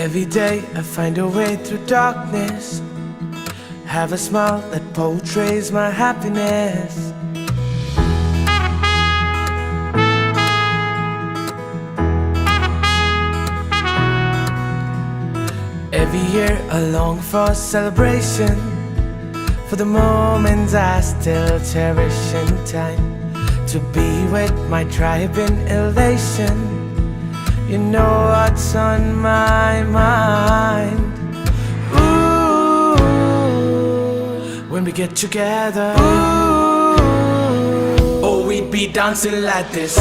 Every day I find a way through darkness, have a smile that portrays my happiness. Every year I long for a celebration, for the moments I still cherish in time, to be with my tribe in elation. You know what's on my mind. Ooh, when we get together, ooh, oh, we'd be dancing like this.